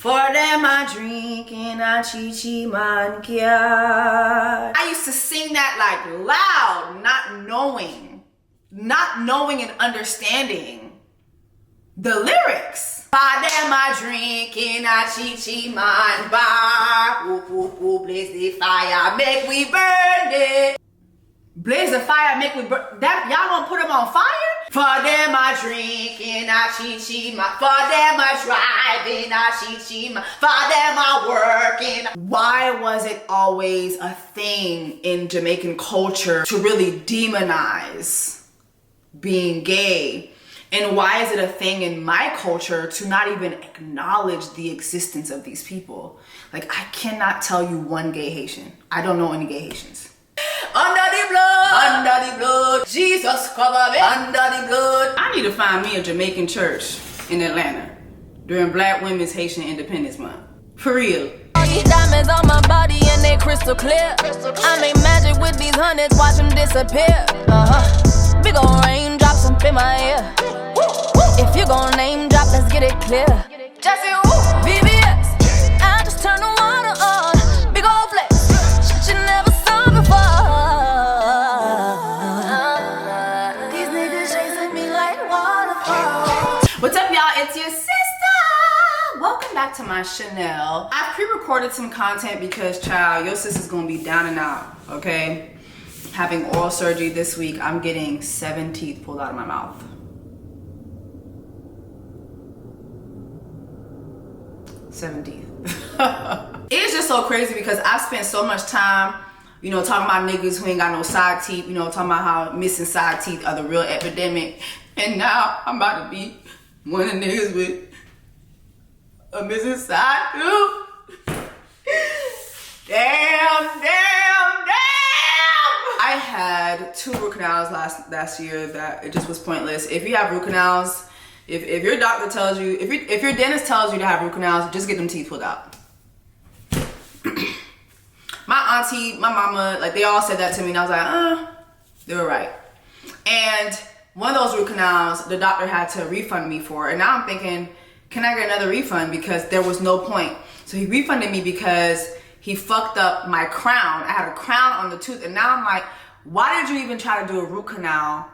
For them I drink and I chichi man kia. I used to sing that like loud, not knowing and understanding the lyrics. For them I drink and I chichi man bar. Whoop whoop whoop, blaze the fire, make we burn it. Blaze the fire, make we burn. That y'all gonna put them on fire? For them I drink and I chichi ma. For them I drive and I chichi ma. For them I work and. Why was it always a thing in Jamaican culture to really demonize being gay? And why is it a thing in my culture to not even acknowledge the existence of these people? Like, I cannot tell you one gay Haitian. I don't know any gay Haitians. Under the blood, Jesus cover me. Under the blood. I need to find me a Jamaican church in Atlanta during Black Women's Haitian Independence Month. For real. Diamonds on my body and they crystal clear. I make magic with these hundreds, watch them disappear. Big ol' raindrops up in my ear. If you gon' name drop, let's get it clear. Jessie Woo, VVS. I just turn the water on. Big ol' flex. Shit you never saw before. These niggas chasing me like waterfalls. What's up, y'all? It's your sister. Welcome back to my Chanel. I pre-recorded some content because, child, your sister's gonna be down and out, okay? Having oral surgery this week, I'm getting 7 teeth pulled out of my mouth. 7 teeth. It's just so crazy because I spent so much time, you know, talking about niggas who ain't got no side teeth, you know, talking about how missing side teeth are the real epidemic. And now I'm about to be one of the niggas with a missing side tooth. Damn. I had 2 root canals last year that it just was pointless. If you have root canals, if your doctor tells you, if your dentist tells you to have root canals, just get them teeth pulled out. My auntie, my mama, like they all said that to me and I was like, they were right. And one of those root canals, the doctor had to refund me for. And now I'm thinking, can I get another refund? Because there was no point. So he refunded me because he fucked up my crown. I had a crown on the tooth and now I'm like, why did you even try to do a root canal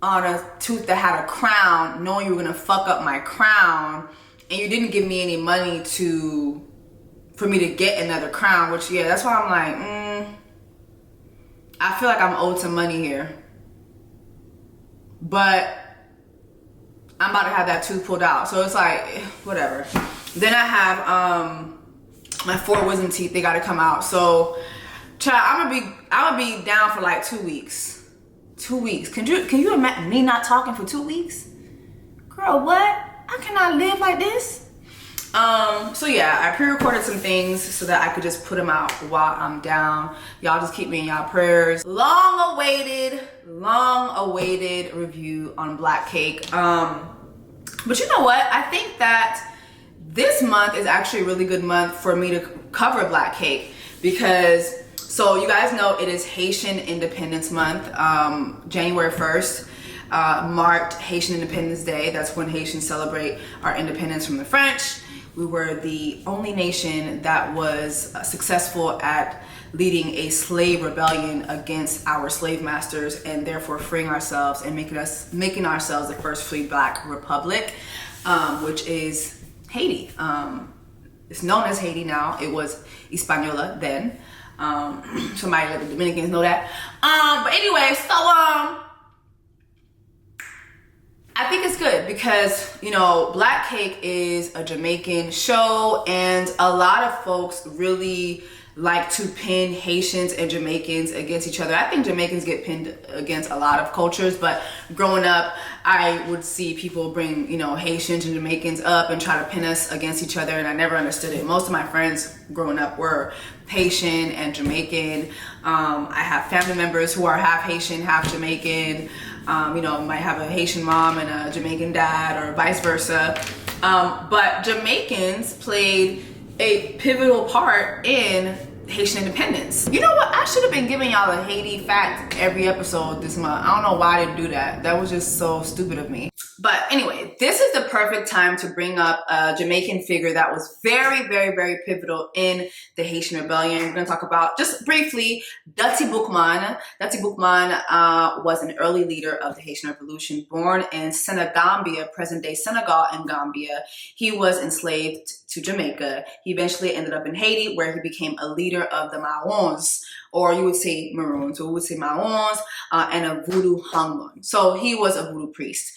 on a tooth that had a crown, knowing you were gonna fuck up my crown, and you didn't give me any money for me to get another crown, which, yeah, that's why I'm like, I feel like I'm owed some money here. But I'm about to have that tooth pulled out, so it's like, whatever. Then I have my 4 wisdom teeth, they gotta come out. So, child, I'm gonna be down for like 2 weeks. 2 weeks. Can you imagine me not talking for 2 weeks? Girl, what? I cannot live like this. So yeah, I pre-recorded some things so that I could just put them out while I'm down. Y'all just keep me in y'all prayers. Long awaited review on Black Cake. But you know what? I think that this month is actually a really good month for me to cover Black Cake because, so you guys know it is Haitian Independence Month. January 1st marked Haitian Independence Day. That's when Haitians celebrate our independence from the French. We were the only nation that was successful at leading a slave rebellion against our slave masters and therefore freeing ourselves and making ourselves the first free Black republic, which is Haiti. It's known as Haiti now. It was Hispaniola then. Somebody let the Dominicans know that. But anyway, so I think it's good because, you know, Black Cake is a Jamaican show and a lot of folks really like to pin Haitians and Jamaicans against each other. I think Jamaicans get pinned against a lot of cultures, but growing up, I would see people bring, you know, Haitians and Jamaicans up and try to pin us against each other, and I never understood it. Most of my friends growing up were Haitian and Jamaican. I have family members who are half Haitian, half Jamaican. You know, might have a Haitian mom and a Jamaican dad or vice versa. But Jamaicans played a pivotal part in Haitian independence. You know what? I should have been giving y'all a Haiti fact every episode this month. I don't know why I didn't do that. That was just so stupid of me. But anyway, this is the perfect time to bring up a Jamaican figure that was very, very, very pivotal in the Haitian rebellion. We're going to talk about, just briefly, Dutty Boukman. Dutty Boukman was an early leader of the Haitian Revolution, born in Senegambia, present-day Senegal and Gambia. He was enslaved to Jamaica. He eventually ended up in Haiti, where he became a leader of the Maroons, or you would say Maroons, so we would say Maroons, and a voodoo hangman. So he was a voodoo priest.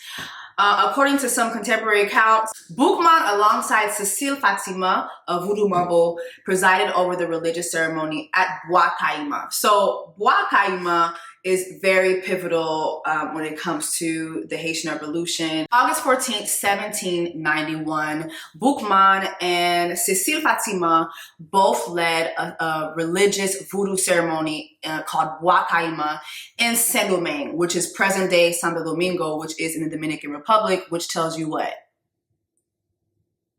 According to some contemporary accounts, Boukman, alongside Cecile Fatima, a voodoo marble, presided over the religious ceremony at Bois Caïma. So Bois Caïma is very pivotal when it comes to the Haitian Revolution. August 14th, 1791, Boukman and Cecile Fatima both led a religious voodoo ceremony called Bois Caïma in Saint-Domingue, which is present-day Santo Domingo, which is in the Dominican Republic, which tells you what?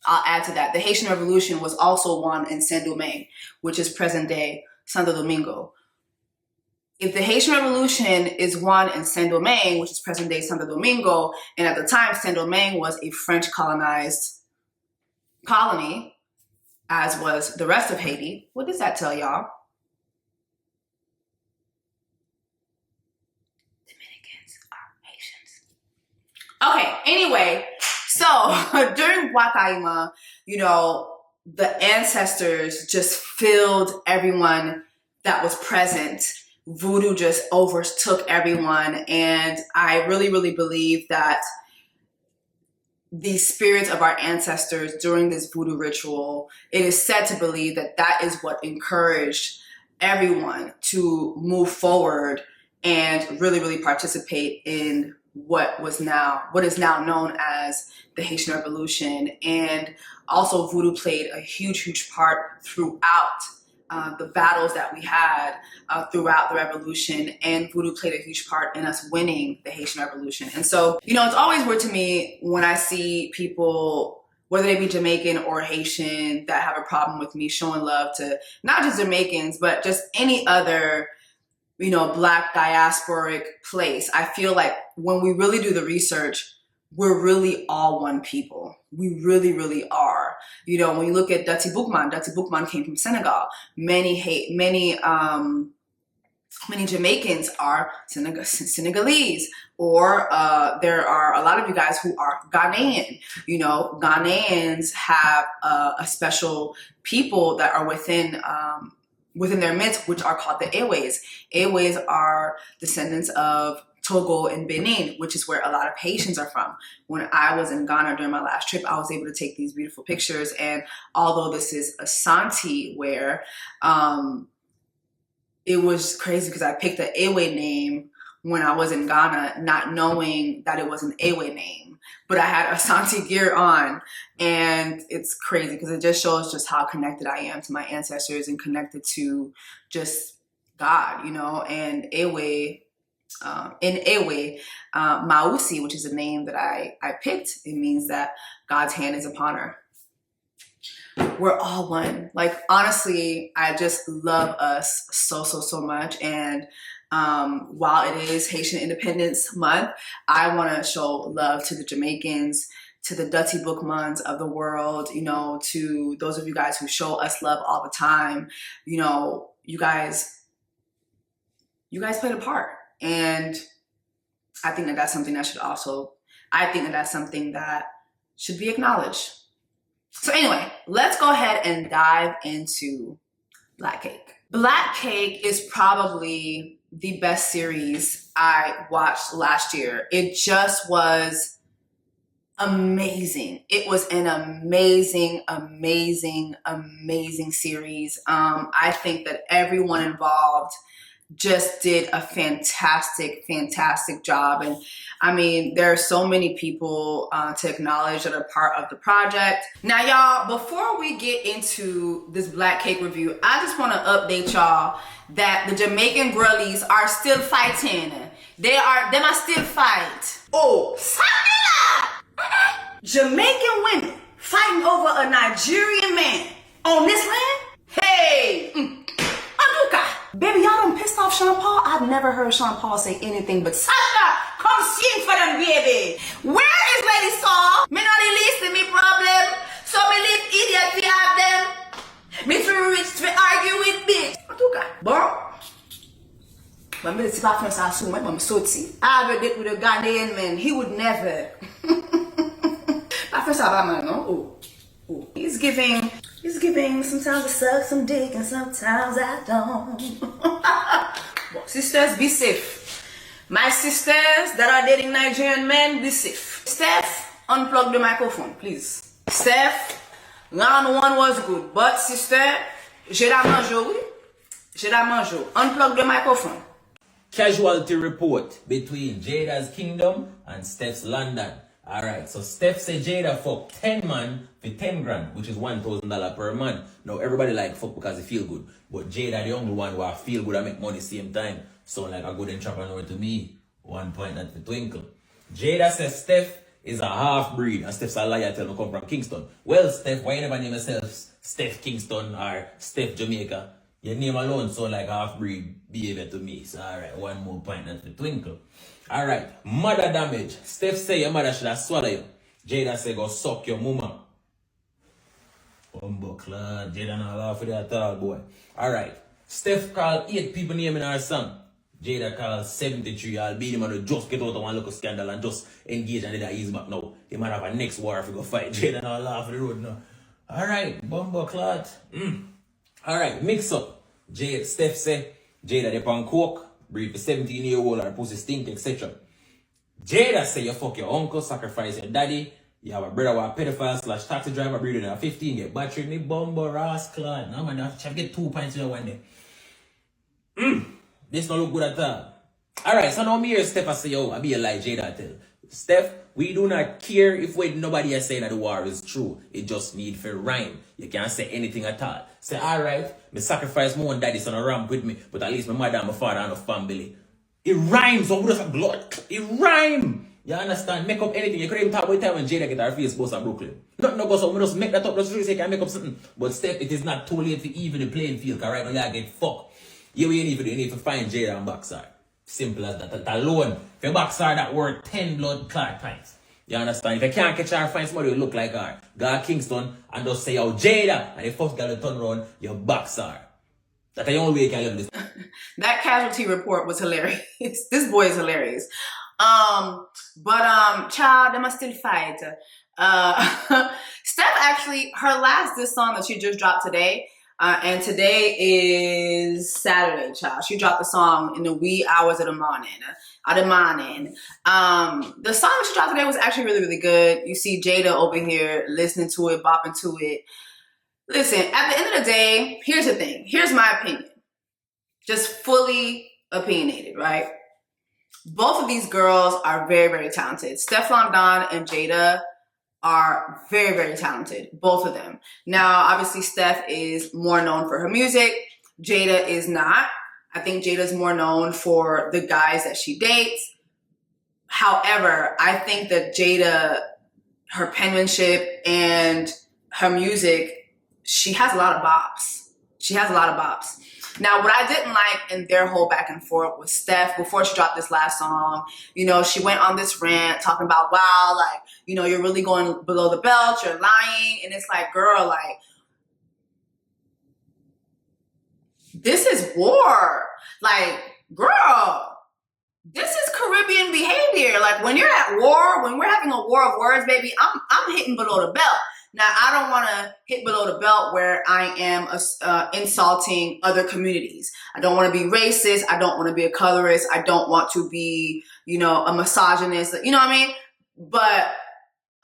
I'll add to that. The Haitian Revolution was also won in Saint-Domingue, which is present-day Santo Domingo. If the Haitian Revolution is won in Saint-Domingue, which is present-day Santo Domingo, and at the time Saint-Domingue was a French colonized colony, as was the rest of Haiti, what does that tell y'all? Dominicans are Haitians. Okay, anyway, so during Bois Caïma, you know, the ancestors just filled everyone that was present. Voodoo just overtook everyone, and I really, really believe that the spirits of our ancestors during this voodoo ritual, it is said to believe that that is what encouraged everyone to move forward and really, really participate in what is now known as the Haitian Revolution. And also voodoo played a huge, huge part throughout the battles that we had throughout the revolution, and voodoo played a huge part in us winning the Haitian Revolution. And so, you know, it's always weird to me when I see people, whether they be Jamaican or Haitian, that have a problem with me showing love to not just Jamaicans, but just any other, you know, Black diasporic place. I feel like when we really do the research, we're really all one people. We really, really are. You know, when you look at Dutty Boukman came from Senegal. Many Jamaicans are Senegalese, or there are a lot of you guys who are Ghanaian. You know, Ghanaians have a special people that are within their midst, which are called the Eways. Eways are descendants of Togo and Benin, which is where a lot of Haitians are from. When I was in Ghana during my last trip, I was able to take these beautiful pictures. And although this is Asante wear, it was crazy because I picked the Ewe name when I was in Ghana, not knowing that it was an Ewe name. But I had Asante gear on, and it's crazy because it just shows just how connected I am to my ancestors and connected to just God, you know. And Ewe, in Ewe, Mausi, which is a name that I picked, it means that God's hand is upon her. We're all one. Like, honestly, I just love us so, so, so much. And while it is Haitian Independence Month, I want to show love to the Jamaicans, to the Dutty Boukmans of the world, you know, to those of you guys who show us love all the time. You know, you guys played a part. And I think that that's something that should be acknowledged. So anyway, let's go ahead and dive into Black Cake. Black Cake is probably the best series I watched last year. It just was amazing. It was an amazing, amazing, amazing series. I think that everyone involved just did a fantastic, fantastic job. And I mean, there are so many people to acknowledge that are part of the project. Now, y'all, before we get into this Black Cake review, I just want to update y'all that the Jamaican girlies are still fighting. They must still fight. Oh, Jamaican women fighting over a Nigerian man on this land? Hey, Anuka. Baby, y'all done pissed off Sean Paul? I've never heard Sean Paul say anything but, Sasha, come sing for them, baby. Where is already saw. Me not release me problem. So me leave idiot to have them. Me too rich to argue with bitch. What you got? Bon. But me see my friends are so much, I'm so tea. I have a date with a Ghanaian man. He would never. My friends are man, no? Oh. He's giving, sometimes I suck some dick and sometimes I don't. Well, sisters, be safe. My sisters that are dating Nigerian men, be safe. Steph, unplug the microphone, please. Steph, round one was good, but sister, j'ai la manjo, oui? J'ai la manjo. Unplug the microphone. Casualty report between Jada's Kingdom and Steph's London. Alright, so Steph said Jada fucked 10 man for 10 grand, which is $1,000 per month. Now everybody like fuck because they feel good. But Jada the only one who I feel good and make money same time. Sound like a good entrepreneur to me. 1 point not to twinkle. Jada says Steph is a half-breed and Steph's a liar till me come from Kingston. Well, Steph, why you never name yourself Steph Kingston or Steph Jamaica? Your name alone sound like half-breed behavior to me. So alright, 1 more point not to twinkle. Alright, mother damage. Steph say your mother should have swallowed you. Jada say go suck your mama. Bumbleclad. Jada not laugh for that at all, boy. Alright. Steph called 8 people name in her song. Jada called 73. I'll beat him and just get out of one local scandal and just engage and then he's back now. He might have a next war if he go fight. Jada not laugh for the road now. Alright, bumbleclad. Alright, mix up. Steph say Jada they on coke. Breed for 17-year-old or pussy stink, etc. Jada say you fuck your uncle, sacrifice your daddy. You have a brother who a pedophile / taxi driver, breeding at 15, get battery, me bumbo, rascal. No man, I get 2 points in one day. This don't look good at all. Alright, so now me here, Steph, I say, yo, I be a lie, Jada tell. Steph, we do not care if nobody has said that the war is true. It just need for rhyme. You can't say anything at all. Say, alright, me sacrifice my own daddy son a ramp with me, but at least my mother and my father and a family. It rhymes, so who does blood? It rhyme. You understand? Make up anything. You couldn't even talk about time when Jada get her face post at Brooklyn. Nothing no go so we just make that up, just really say can make up something. But Steph, it is not too late to even the playing field, cause right now you get fucked. You need to find Jada and Boxer. Simple as that. That alone. If your Boxer that worth 10 blood clot pints. You understand? If you can't catch her, find somebody who look like her. Go to Kingston and just say, yo, Jada. And the first girl to turn around, your Boxer. That's the only way you can live this. That casualty report was hilarious. This boy is hilarious. Child, they must still fight. Steph actually, her last diss song that she just dropped today, and today is Saturday, child. She dropped the song in the wee hours of the morning. The song she dropped today was actually really, really good. You see Jada over here listening to it, bopping to it. Listen, at the end of the day, here's the thing. Here's my opinion. Just fully opinionated, right? Both of these girls are very, very talented. Steph London and Jada are very, very talented. Both of them. Now, obviously, Steph is more known for her music. Jada is not. I think Jada's more known for the guys that she dates. However, I think that Jada, her penmanship and her music, she has a lot of bops. Now, what I didn't like in their whole back and forth was Steph, before she dropped this last song, you know, she went on this rant talking about, wow, like, you know, you're really going below the belt, you're lying. And it's like, girl, like, this is war. Like, girl, this is Caribbean behavior. Like, when you're at war, when we're having a war of words, baby, I'm hitting below the belt. Now, I don't want to hit below the belt where I am insulting other communities. I don't want to be racist. I don't want to be a colorist. I don't want to be, you know, a misogynist. You know what I mean? But,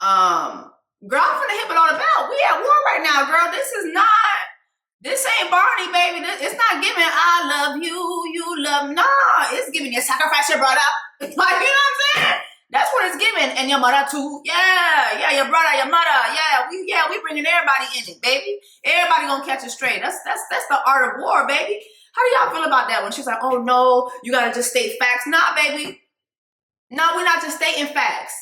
girl, I'm finna hit below the belt. We at war right now, girl. This ain't Barney, baby. It's not giving I love you, you love, nah. It's giving you sacrifice your brother. Like, you know what I'm saying? That's what it's giving. And your mother too. Yeah, your brother, your mother. We bringing everybody in it, baby. Everybody gonna catch it straight. That's the art of war, baby. How do y'all feel about that? When she's like, oh no, you gotta just state facts. Nah, baby. No, we're not just stating facts.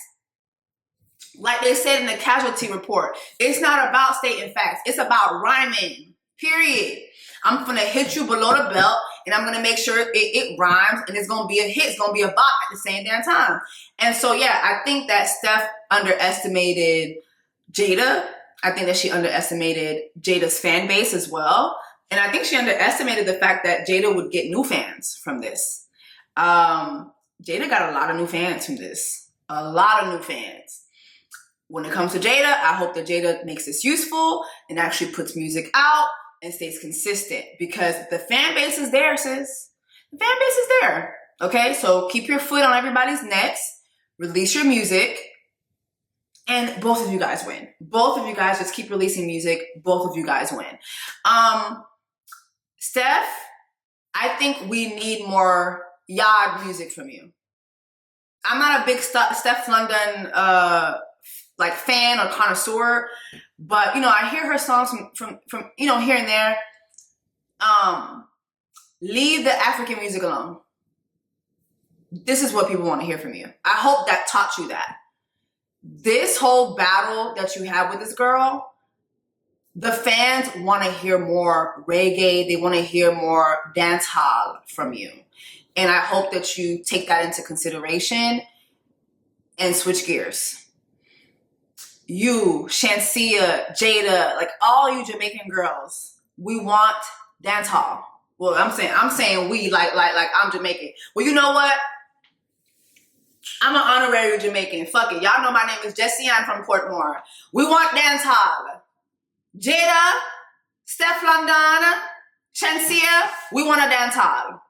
Like they said in the casualty report, it's not about stating facts. It's about rhyming, period. I'm gonna hit you below the belt and I'm gonna make sure it rhymes and it's gonna be a hit. It's gonna be a bop at the same damn time. And so, yeah, I think that Steph underestimated Jada. I think that she underestimated Jada's fan base as well. And I think she underestimated the fact that Jada would get new fans from this. Jada got a lot of new fans from this. A lot of new fans. When it comes to Jada, I hope that Jada makes this useful and actually puts music out and stays consistent, because the fan base is there, sis. The fan base is there. Okay, so keep your foot on everybody's necks, release your music, and both of you guys win. Both of you guys just keep releasing music. Both of you guys win. Steph, I think we need more yard music from you. I'm not a big Steph London like fan or connoisseur, but you know, I hear her songs from you know, here and there. Leave the African music alone. This is what people want to hear from you. I hope that taught you that. This whole battle that you have with this girl, the fans want to hear more reggae. They want to hear more dancehall from you. And I hope that you take that into consideration and switch gears. You, Shansia, Jada, like all you Jamaican girls, we want dancehall. Well, I'm saying we, like I'm Jamaican. Well, you know what? I'm an honorary Jamaican. Fuck it. Y'all know my name is Jessie. I'm from Portmore. We want dancehall. Jada, Steph London, Shansia, we want a dancehall.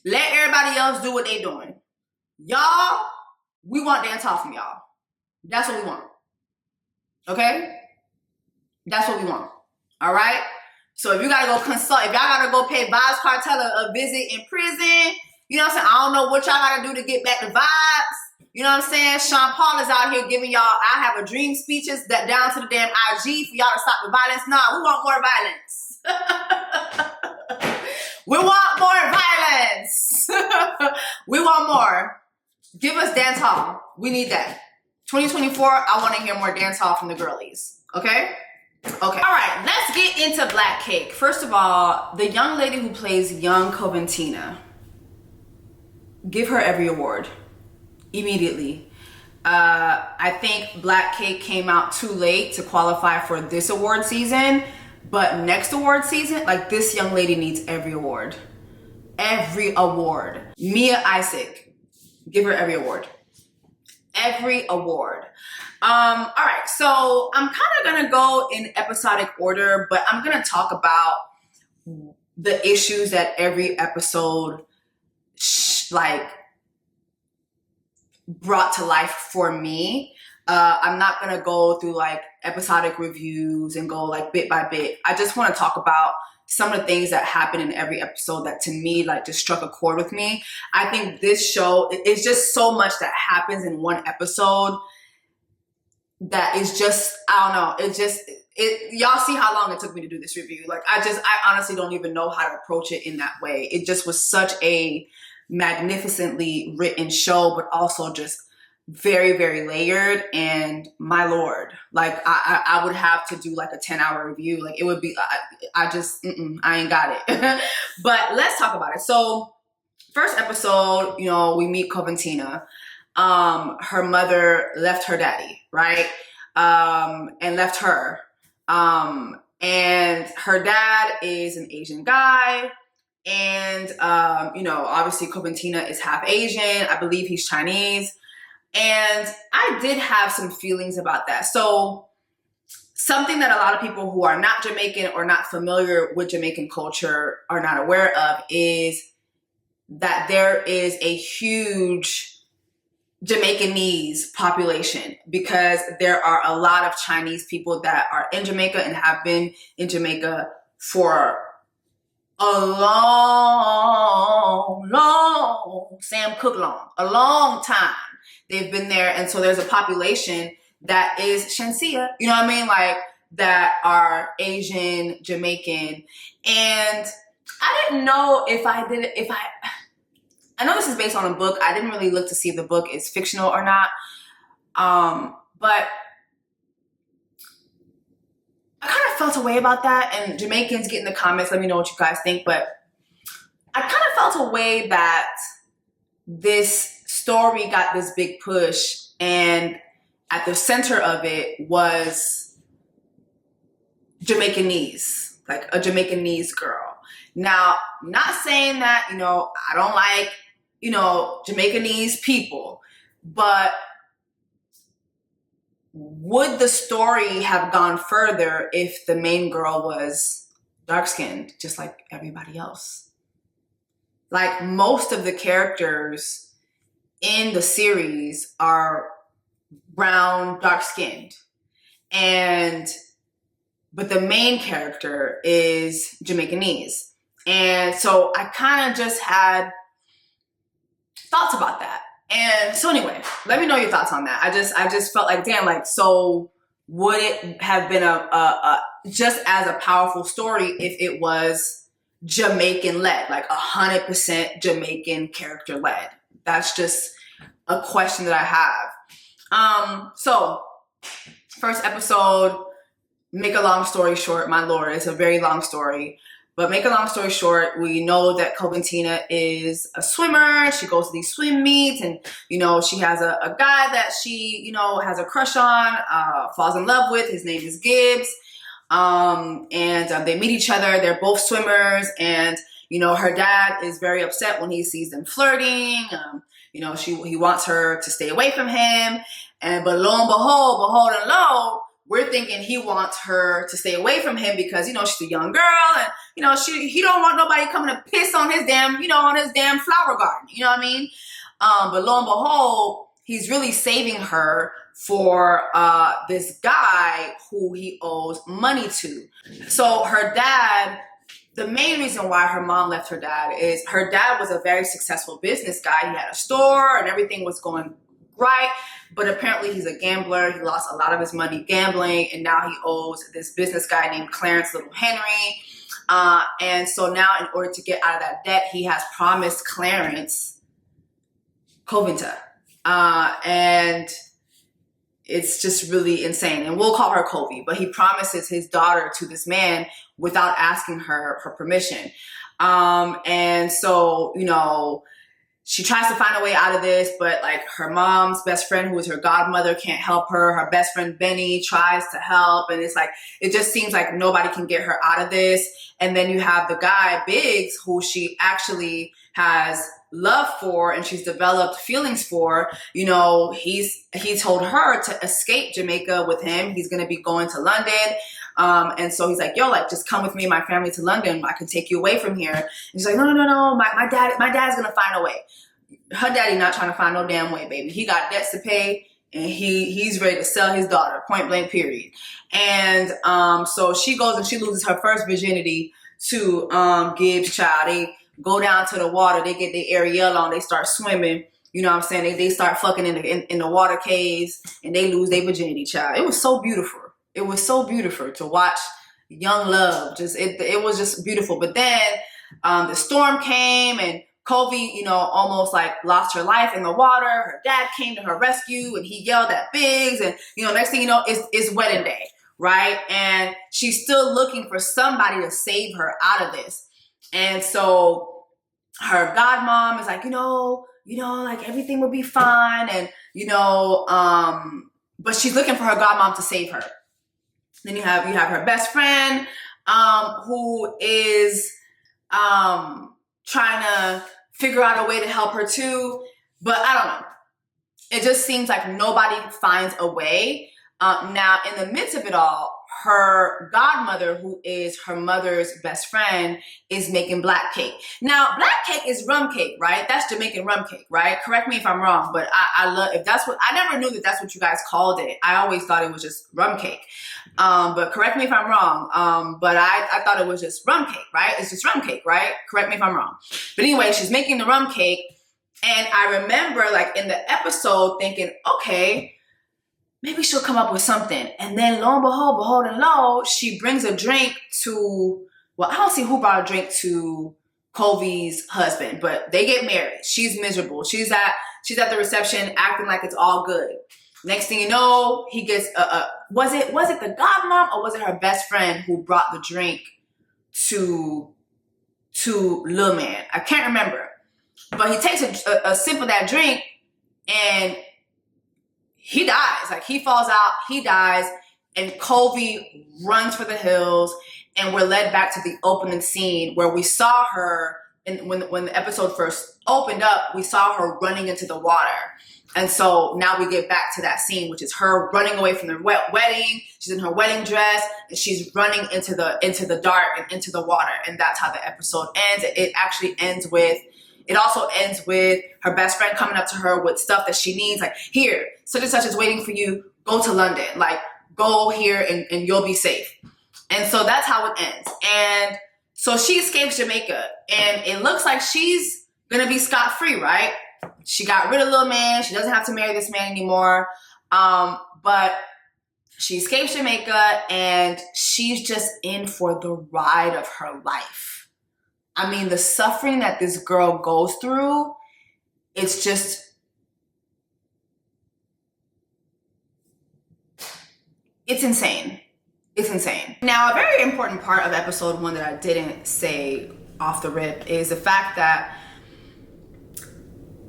Let everybody else do what they doing. Y'all, we want dancehall from y'all. That's what we want. Okay? That's what we want. All right? So if you gotta go consult, if y'all gotta go pay Vibes Cartel a visit in prison, you know what I'm saying? I don't know what y'all gotta do to get back to Vibes. You know what I'm saying? Sean Paul is out here giving y'all I have a dream speeches that down to the damn IG for y'all to stop the violence. Nah, we want more violence. We want more violence. We want more. Give us dance hall. We need that. 2024, I want to hear more dance hall from the girlies. Okay? Okay. All right, let's get into Black Cake. First of all, the young lady who plays young Coventina, give her every award immediately. I think Black Cake came out too late to qualify for this award season, but next award season, like, this young lady needs every award. Every award. Mia Isaac, give her every award. Every award. All right, so I'm kind of gonna go in episodic order, but I'm gonna talk about the issues that every episode brought to life for me. I'm not gonna go through like episodic reviews and go like bit by bit. I just want to talk about some of the things that happen in every episode that to me like just struck a chord with me. I think this show, it's just so much that happens in one episode that is just, I don't know, y'all see how long it took me to do this review. Like I honestly don't even know how to approach it in that way. It just was such a magnificently written show, but also just very, very layered. And my Lord, like I would have to do like a 10-hour review. Like it would be, I ain't got it. But let's talk about it. So first episode, you know, we meet Coventina. Her mother left her daddy, right? And left her. And her dad is an Asian guy. And, you know, obviously Coventina is half Asian. I believe he's Chinese. And I did have some feelings about that. So something that a lot of people who are not Jamaican or not familiar with Jamaican culture are not aware of is that there is a huge Jamaicanese population, because there are a lot of Chinese people that are in Jamaica and have been in Jamaica for a long time. They've been there. And so there's a population that is Shansia, you know what I mean? Like that are Asian, Jamaican. And I didn't know I know this is based on a book. I didn't really look to see if the book is fictional or not. But I kind of felt a way about that. And Jamaicans, get in the comments, let me know what you guys think. But I kind of felt a way that this story got this big push, and at the center of it was Jamaicanese, like a Jamaicanese girl. Now, not saying that, you know, I don't like, you know, Jamaicanese people, but would the story have gone further if the main girl was dark-skinned, just like everybody else? Like, most of the characters in the series are brown, dark-skinned. But the main character is Jamaicanese. And so I kind of just had thoughts about that. And so anyway, let me know your thoughts on that. I just felt like, damn, like, so would it have been a just as a powerful story if it was Jamaican led, like 100% Jamaican character led? That's just a question that I have. So first episode, make a long story short, my lord, it's a very long story. But make a long story short, we know that Coventina is a swimmer. She goes to these swim meets, and, you know, she has a guy that she, you know, has a crush on, falls in love with. His name is Gibbs. And they meet each other. They're both swimmers. And, you know, her dad is very upset when he sees them flirting. You know, he wants her to stay away from him. But lo and behold and lo, we're thinking he wants her to stay away from him because, you know, she's a young girl, and, you know, he don't want nobody coming to piss on his damn, you know, on his damn flower garden. You know what I mean? But lo and behold, he's really saving her for this guy who he owes money to. So her dad, the main reason why her mom left her dad is her dad was a very successful business guy. He had a store and everything was going right. But apparently he's a gambler. He lost a lot of his money gambling, and now he owes this business guy named Clarence Little Henry. And so now, in order to get out of that debt, he has promised Clarence Coventina. And it's just really insane. And we'll call her Covey, but he promises his daughter to this man without asking her for permission. And so, you know, she tries to find a way out of this, but like her mom's best friend, who is her godmother, can't help her. Her best friend Benny tries to help, and it's like, it just seems like nobody can get her out of this. And then you have the guy Biggs, who she actually has love for and she's developed feelings for. You know, he told her to escape Jamaica with him. He's gonna be going to London. And so he's like, yo, like, just come with me and my family to London. I can take you away from here. And she's like, no. My dad's gonna find a way. Her daddy not trying to find no damn way, baby. He got debts to pay, and he's ready to sell his daughter, point blank, period. And so she goes and she loses her first virginity to Gibbs' child. They go down to the water. They get their Ariel on. They start swimming. You know what I'm saying? They start fucking in the water caves, and they lose their virginity, child. It was so beautiful. It was so beautiful to watch young love. It was just beautiful. But then the storm came, and Covey, you know, almost like lost her life in the water. Her dad came to her rescue, and he yelled at Biggs. And, you know, next thing you know, it's wedding day, right? And she's still looking for somebody to save her out of this. And so her godmom is like, you know, like, everything will be fine. And, you know, but she's looking for her godmom to save her. Then you have her best friend, who is trying to figure out a way to help her too. But I don't know. It just seems like nobody finds a way. Now, in the midst of it all, her godmother, who is her mother's best friend, is making black cake. Now, black cake is rum cake, right? That's Jamaican rum cake, right? Correct me if I'm wrong, but I love, if that's what, I never knew that that's what you guys called it. I always thought it was just rum cake. But correct me if I'm wrong. But I thought it was just rum cake, right? It's just rum cake, right? Correct me if I'm wrong. But anyway, she's making the rum cake. And I remember, like, in the episode thinking, okay, maybe she'll come up with something. And then lo and behold and lo, she brings a drink to, well, I don't see who brought a drink to Covey's husband, but they get married. She's miserable. She's at the reception acting like it's all good. Next thing you know, he gets was it the godmom, or was it her best friend who brought the drink to Lil Man? I can't remember. But he takes a sip of that drink, and he dies. Like, he falls out, he dies, and Colby runs for the hills, and we're led back to the opening scene where we saw her, and when the episode first opened up, we saw her running into the water. And so now we get back to that scene, which is her running away from the wedding. She's in her wedding dress, and she's running into the dark and into the water. And that's how the episode ends. It actually ends with, it also ends with her best friend coming up to her with stuff that she needs. Like, here, such and such is waiting for you. Go to London. Like, go here and you'll be safe. And so that's how it ends. And so she escapes Jamaica, and it looks like she's going to be scot-free, right? She got rid of little man. She doesn't have to marry this man anymore. But she escapes Jamaica, and she's just in for the ride of her life. I mean, the suffering that this girl goes through, it's just, it's insane. It's insane. Now, a very important part of episode 1 that I didn't say off the rip is the fact that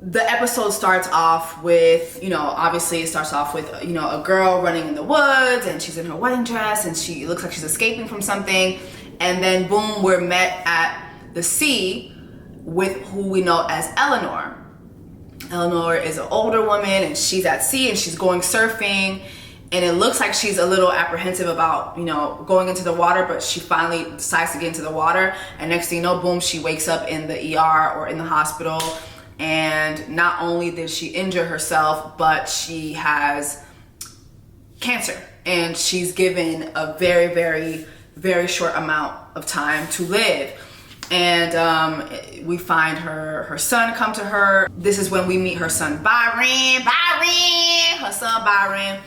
the episode starts off with, obviously it starts off with, a girl running in the woods, and she's in her wedding dress, and she looks like she's escaping from something. And then boom, we're met at the sea with who we know as Eleanor. Eleanor is an older woman, and she's at sea, and she's going surfing. And it looks like she's a little apprehensive about, going into the water, but she finally decides to get into the water. And next thing you know, boom, she wakes up in the ER or in the hospital. And not only did she injure herself, but she has cancer. And she's given a very, very, very short amount of time to live. And we find her son come to her. This is when we meet her son, Byron, her son, Byron.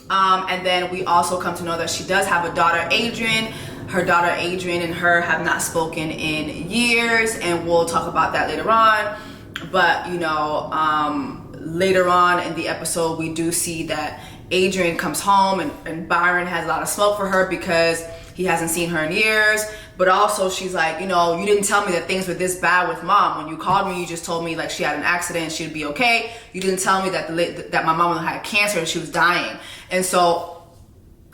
And then we also come to know that she does have a daughter, Adrian. Her daughter, Adrian, and her have not spoken in years. And we'll talk about that later on. But, later on in the episode, we do see that Adrian comes home, and Byron has a lot of smoke for her because he hasn't seen her in years. But also she's like, you didn't tell me that things were this bad with mom. When you called me, you just told me like she had an accident and she'd be okay. You didn't tell me that my mom had cancer and she was dying. And so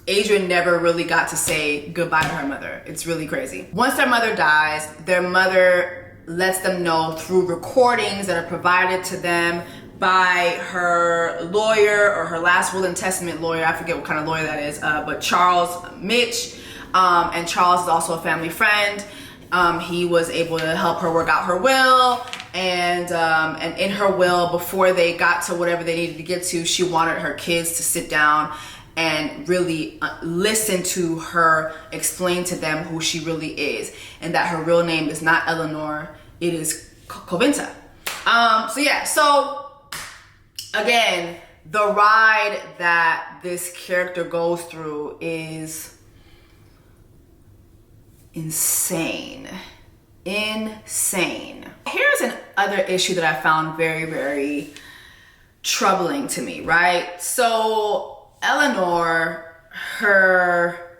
Adrian never really got to say goodbye to her mother. It's really crazy. Once their mother dies, their mother lets them know through recordings that are provided to them by her lawyer, or her last will and testament lawyer. I forget what kind of lawyer that is, but Charles Mitch. And Charles is also a family friend. He was able to help her work out her will. And in her will, before they got to whatever they needed to get to, she wanted her kids to sit down and really listen to her explain to them who she really is, and that her real name is not Eleanor, it is Covinta. So again, the ride that this character goes through is insane. Here's another issue that I found very, very troubling to me, right? So Eleanor, her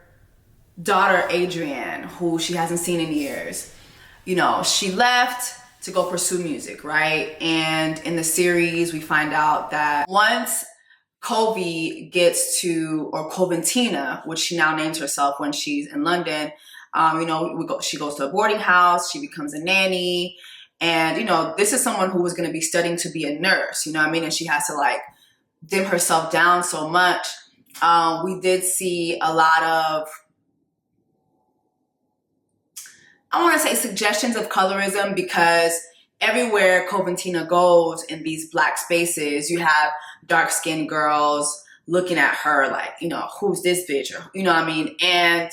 daughter Adrienne, who she hasn't seen in years, she left to go pursue music, right? And in the series, we find out that once Covey gets to, or Coventina, which she now names herself when she's in London, she goes to a boarding house, she becomes a nanny. And, this is someone who was going to be studying to be a nurse, and she has to dim herself down so much. We did see a lot of, I want to say, suggestions of colorism, because everywhere Coventina goes in these black spaces, you have dark-skinned girls looking at her like, who's this bitch? Or, And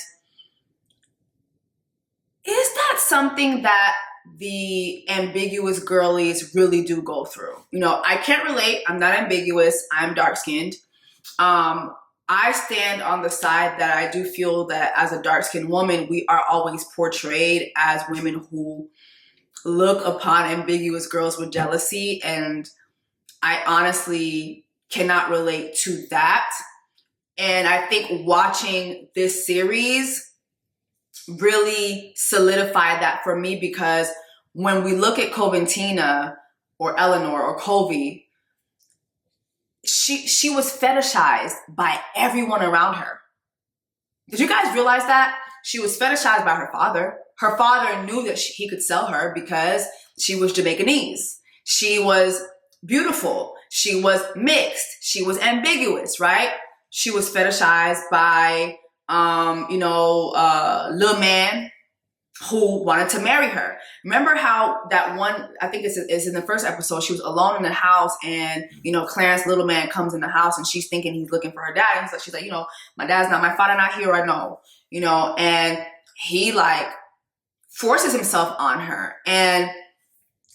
is that something that the ambiguous girlies really do go through? I can't relate. I'm not ambiguous. I'm dark-skinned. I stand on the side that I do feel that as a dark-skinned woman, we are always portrayed as women who look upon ambiguous girls with jealousy. And I honestly cannot relate to that. And I think watching this series really solidified that for me, because when we look at Coventina or Eleanor or Covey, she was fetishized by everyone around her. Did you guys realize that? She was fetishized by her father. Her father knew that he could sell her because she was Jamaicanese. She was beautiful. She was mixed. She was ambiguous, right? She was fetishized by, little man who wanted to marry her. Remember how that one, I think it's in the first episode, she was alone in the house and, Clarence, little man, comes in the house and she's thinking he's looking for her dad. And she's like, my dad's not, my father not here, I know, and he like forces himself on her. And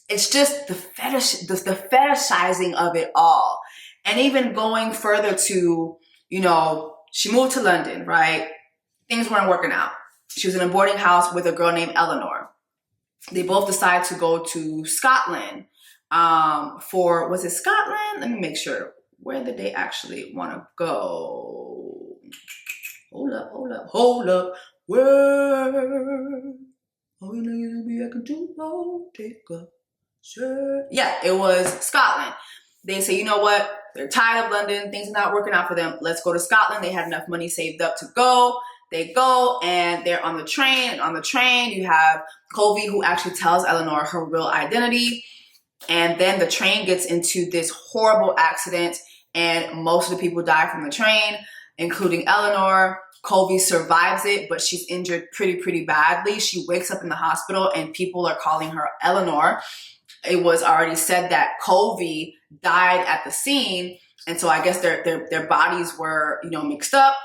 it's just the fetishizing of it all. And even going further to, she moved to London, right? Things weren't working out. She was in a boarding house with a girl named Eleanor. They both decided to go to Scotland was it Scotland? Let me make sure. Where did they actually want to go? Hold up. Where? Yeah, it was Scotland. They say, you know what? They're tired of London. Things are not working out for them. Let's go to Scotland. They had enough money saved up to go. They go and they're on the train. And on the train, you have Colby, who actually tells Eleanor her real identity. And then the train gets into this horrible accident and most of the people die from the train, including Eleanor. Colby survives it, but she's injured pretty badly. She wakes up in the hospital and people are calling her Eleanor. It was already said that Colby died at the scene. And so I guess their bodies were, mixed up.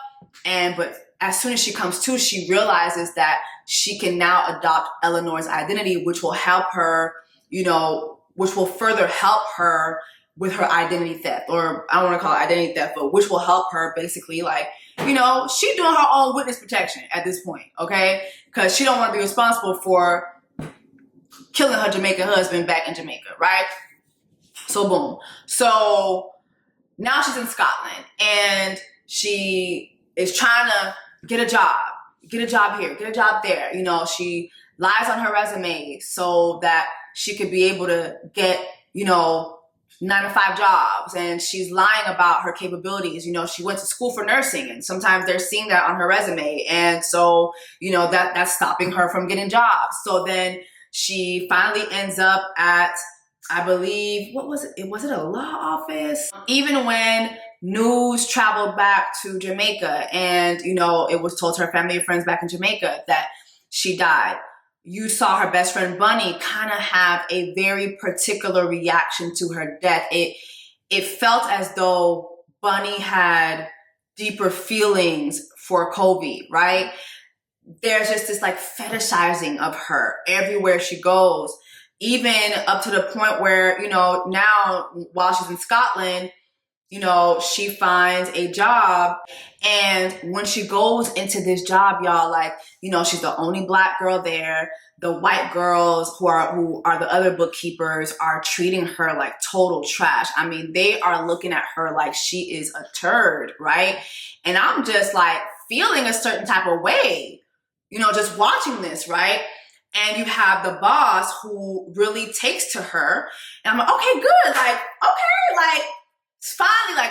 But as soon as she comes to, she realizes that she can now adopt Eleanor's identity, which will help her, which will further help her with her identity theft, or I don't want to call it identity theft, but which will help her basically she doing her own witness protection at this point, okay? Because she don't want to be responsible for killing her Jamaican husband back in Jamaica, right? So boom. So now she's in Scotland and she is trying to get a job here, get a job there. She lies on her resume so that she could be able to get, 9-to-5 jobs, and she's lying about her capabilities. She went to school for nursing, and sometimes they're seeing that on her resume. And so, that's stopping her from getting jobs. So then she finally ends up at, I believe, what was it? Was it a law office? Even when news traveled back to Jamaica and, it was told to her family and friends back in Jamaica that she died, you saw her best friend Bunny kind of have a very particular reaction to her death. It felt as though Bunny had deeper feelings for Colby, right? There's just this like fetishizing of her everywhere she goes, even up to the point where, now while she's in Scotland, she finds a job. And when she goes into this job, y'all, she's the only black girl there. The white girls who are the other bookkeepers are treating her like total trash. I mean, they are looking at her like she is a turd, right? And I'm just like feeling a certain type of way, just watching this, right? And you have the boss who really takes to her. And I'm like, okay, good. Finally,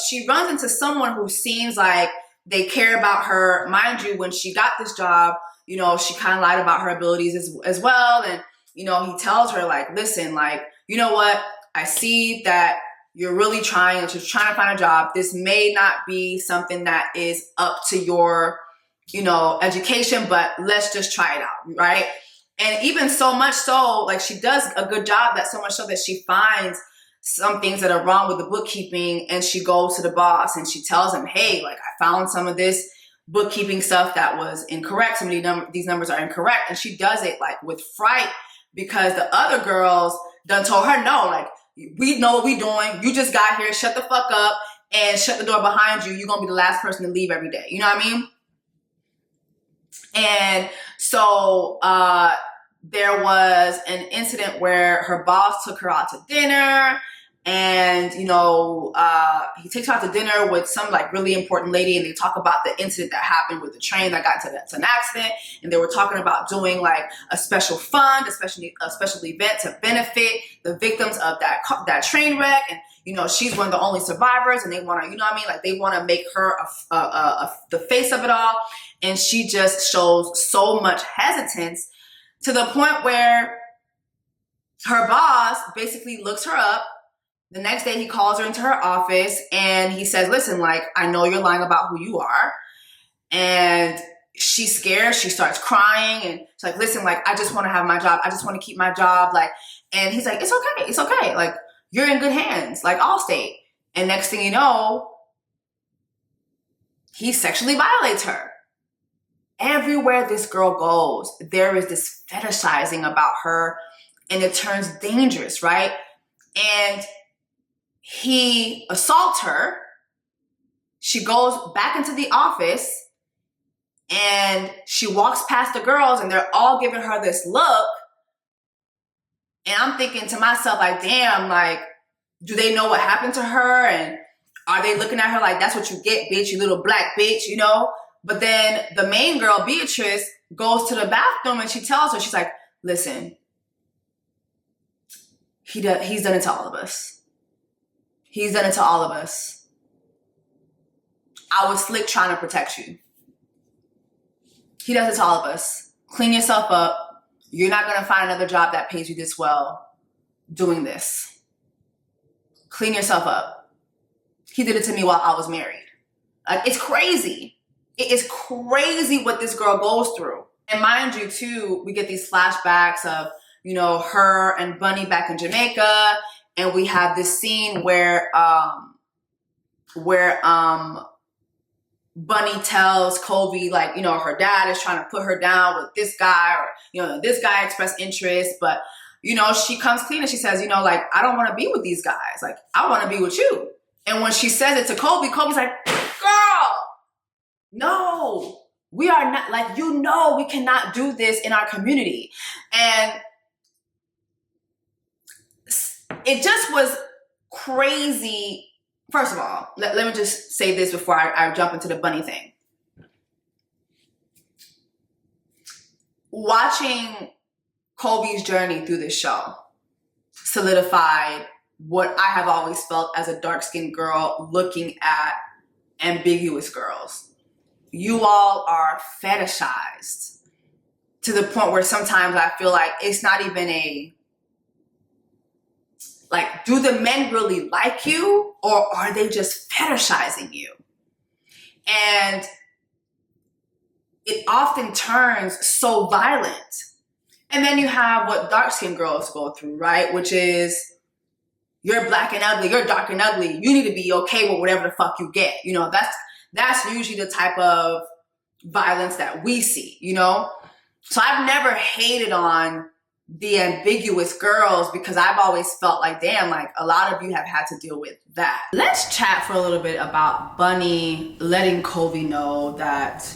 she runs into someone who seems like they care about her. Mind you, when she got this job, she kind of lied about her abilities as well. And, he tells her listen, you know what? I see that you're really trying to find a job. This may not be something that is up to your, education, but let's just try it out. Right. And even so much so, she does a good job, that so much so that she finds some things that are wrong with the bookkeeping, and she goes to the boss and she tells him, hey, I found some of this bookkeeping stuff that was incorrect. Some of these numbers are incorrect. And she does it with fright, because the other girls done told her, no, we know what we doing. You just got here. Shut the fuck up and shut the door behind you. You're going to be the last person to leave every day. You know what I mean? And so, there was an incident where her boss took her out to dinner And, you know, he takes her out to dinner with some like really important lady, and they talk about the incident that happened with the train that got to an accident. And they were talking about doing like a special fund, especially a special event to benefit the victims of that train wreck. And, you know, she's one of the only survivors, and they want to, you know what I mean? Like they want to make her the face of it all. And she just shows so much hesitance to the point where her boss basically looks her up. The next day he calls her into her office and he says, listen, like, I know you're lying about who you are. And she's scared. She starts crying and she's like, listen, like, I just want to have my job. I just want to keep my job. Like, and he's like, it's okay. It's okay. Like, you're in good hands, like Allstate. And next thing you know, he sexually violates her. Everywhere this girl goes, there is this fetishizing about her, and it turns dangerous, right? And he assaults her. She goes back into the office and she walks past the girls and they're all giving her this look. And I'm thinking to myself, like, damn, like, do they know what happened to her? And are they looking at her like, that's what you get, bitch, you little black bitch, you know? But then the main girl, Beatrice, goes to the bathroom and she tells her, she's like, listen, he's done it to all of us. He's done it to all of us. I was slick trying to protect you. He does it to all of us. Clean yourself up. You're not going to find another job that pays you this well doing this. Clean yourself up. He did it to me while I was married. Like, it's crazy. It is crazy what this girl goes through. And mind you, too, we get these flashbacks of, you know, her and Bunny back in Jamaica. And we have this scene where Bunny tells Colby, like, you know, her dad is trying to put her down with this guy, or, you know, this guy expressed interest. But, you know, she comes clean and she says, you know, like, I don't want to be with these guys. Like, I want to be with you. And when she says it to Colby, Colby's like, girl, no, we are not, like, you know, we cannot do this in our community. And it just was crazy. First of all, let me just say this before I jump into the Bunny thing. Watching Colby's journey through this show solidified what I have always felt as a dark-skinned girl looking at ambiguous girls. You all are fetishized to the point where sometimes I feel like it's not even like, do the men really like you, or are they just fetishizing you? And it often turns so violent. And then you have what dark-skinned girls go through, right? Which is, you're black and ugly, you're dark and ugly, you need to be okay with whatever the fuck you get. You know, that's usually the type of violence that we see, you know? So I've never hated on the ambiguous girls because I've always felt like, damn, like, a lot of you have had to deal with that. Let's chat for a little bit about Bunny letting Colby know that,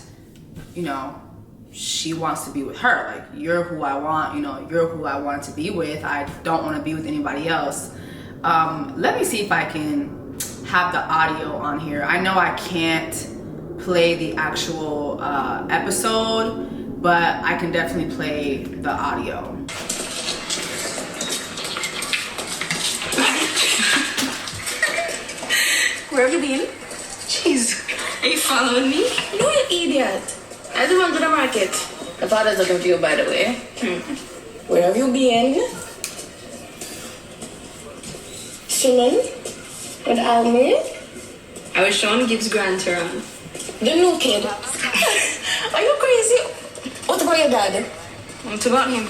you know, she wants to be with her. Like, you're who I want, you know, you're who I want to be with. I don't want to be with anybody else. Let me see if I can have the audio on here. I know I can't play the actual episode, but I can definitely play the audio. Where have you been? Jeez, are you following me? No, you idiot. I just went to the market. The father's looking for you, by the way. Where have you been? Chilling with Almy. I was Sean Gibbs' grandson. The new kid. Are you crazy? What about your dad? What about him?